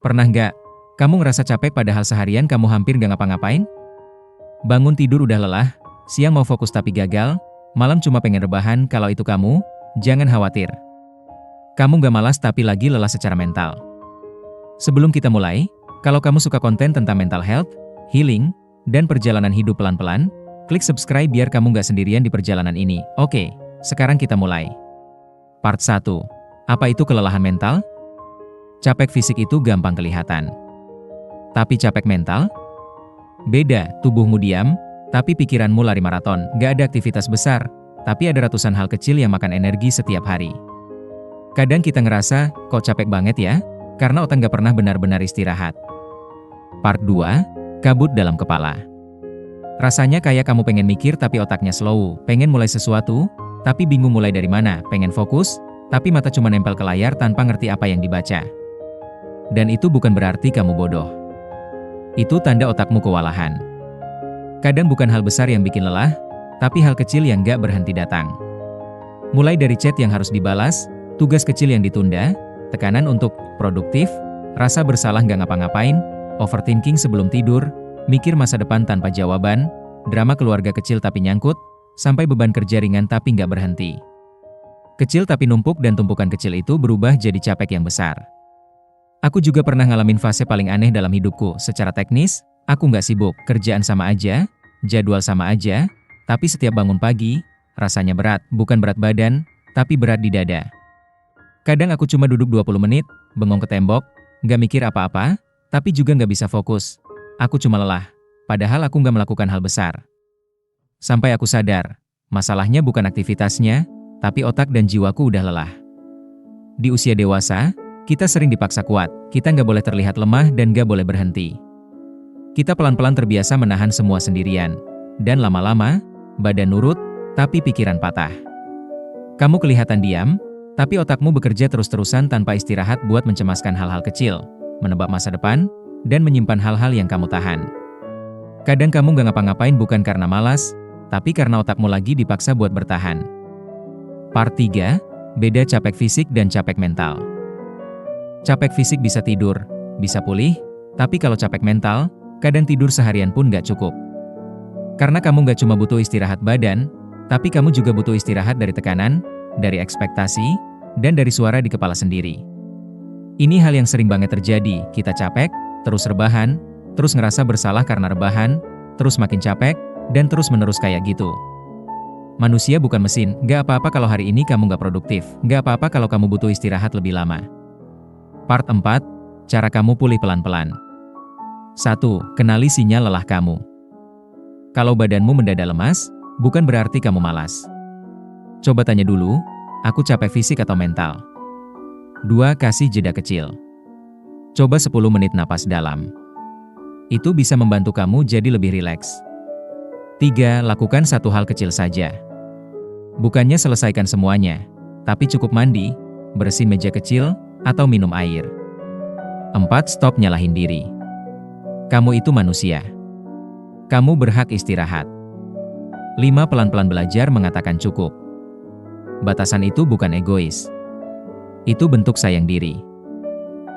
Pernah nggak? Kamu ngerasa capek padahal seharian kamu hampir nggak ngapa-ngapain? Bangun tidur udah lelah, siang mau fokus tapi gagal, malam cuma pengen rebahan. Kalau itu kamu, jangan khawatir. Kamu nggak malas tapi lagi lelah secara mental. Sebelum kita mulai, kalau kamu suka konten tentang mental health, healing, dan perjalanan hidup pelan-pelan, klik subscribe biar kamu nggak sendirian di perjalanan ini. Oke, sekarang kita mulai. Part 1. Apa itu kelelahan mental? Capek fisik itu gampang kelihatan. Tapi capek mental? Beda, tubuhmu diam, tapi pikiranmu lari maraton. Gak ada aktivitas besar, tapi ada ratusan hal kecil yang makan energi setiap hari. Kadang kita ngerasa, kok capek banget ya? Karena otak gak pernah benar-benar istirahat. Part 2. Kabut dalam kepala. Rasanya kayak kamu pengen mikir tapi otaknya slow, pengen mulai sesuatu, tapi bingung mulai dari mana, pengen fokus, tapi mata cuma nempel ke layar tanpa ngerti apa yang dibaca. Dan itu bukan berarti kamu bodoh. Itu tanda otakmu kewalahan. Kadang bukan hal besar yang bikin lelah, tapi hal kecil yang gak berhenti datang. Mulai dari chat yang harus dibalas, tugas kecil yang ditunda, tekanan untuk produktif, rasa bersalah gak ngapa-ngapain, overthinking sebelum tidur, mikir masa depan tanpa jawaban, drama keluarga kecil tapi nyangkut, sampai beban kerja ringan tapi gak berhenti. Kecil tapi numpuk dan tumpukan kecil itu berubah jadi capek yang besar. Aku juga pernah ngalamin fase paling aneh dalam hidupku. Secara teknis, aku nggak sibuk, kerjaan sama aja, jadwal sama aja, tapi setiap bangun pagi, rasanya berat, bukan berat badan, tapi berat di dada. Kadang aku cuma duduk 20 menit, bengong ke tembok, nggak mikir apa-apa, tapi juga nggak bisa fokus. Aku cuma lelah, padahal aku nggak melakukan hal besar. Sampai aku sadar, masalahnya bukan aktivitasnya, tapi otak dan jiwaku udah lelah. Di usia dewasa, kita sering dipaksa kuat, kita nggak boleh terlihat lemah dan nggak boleh berhenti. Kita pelan-pelan terbiasa menahan semua sendirian. Dan lama-lama, badan nurut, tapi pikiran patah. Kamu kelihatan diam, tapi otakmu bekerja terus-terusan tanpa istirahat buat mencemaskan hal-hal kecil, menebak masa depan, dan menyimpan hal-hal yang kamu tahan. Kadang kamu nggak ngapa-ngapain bukan karena malas, tapi karena otakmu lagi dipaksa buat bertahan. Part 3. Beda capek fisik dan capek mental. Capek fisik bisa tidur, bisa pulih, tapi kalau capek mental, kadang tidur seharian pun gak cukup. Karena kamu gak cuma butuh istirahat badan, tapi kamu juga butuh istirahat dari tekanan, dari ekspektasi, dan dari suara di kepala sendiri. Ini hal yang sering banget terjadi, kita capek, terus rebahan, terus ngerasa bersalah karena rebahan, terus makin capek, dan terus-menerus kayak gitu. Manusia bukan mesin, gak apa-apa kalau hari ini kamu gak produktif, gak apa-apa kalau kamu butuh istirahat lebih lama. Part 4. Cara kamu pulih pelan-pelan. 1. Kenali sinyal lelah kamu. Kalau badanmu mendadak lemas, bukan berarti kamu malas. Coba tanya dulu, aku capek fisik atau mental? 2. Kasih jeda kecil. Coba 10 menit napas dalam. Itu bisa membantu kamu jadi lebih rileks. 3. Lakukan satu hal kecil saja. Bukannya selesaikan semuanya, tapi cukup mandi, bersihin meja kecil, atau minum air. 4. Stop nyalahin diri. Kamu itu manusia. Kamu berhak istirahat. 5. Pelan-pelan belajar mengatakan cukup. Batasan itu bukan egois. Itu bentuk sayang diri.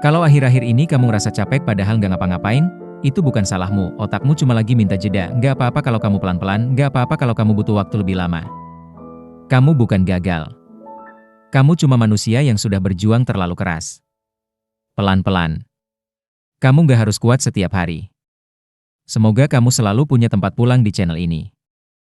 Kalau akhir-akhir ini kamu ngerasa capek padahal gak ngapa-ngapain, itu bukan salahmu, otakmu cuma lagi minta jeda. Gak apa-apa kalau kamu pelan-pelan, gak apa-apa kalau kamu butuh waktu lebih lama. Kamu bukan gagal. Kamu cuma manusia yang sudah berjuang terlalu keras. Pelan-pelan. Kamu gak harus kuat setiap hari. Semoga kamu selalu punya tempat pulang di channel ini.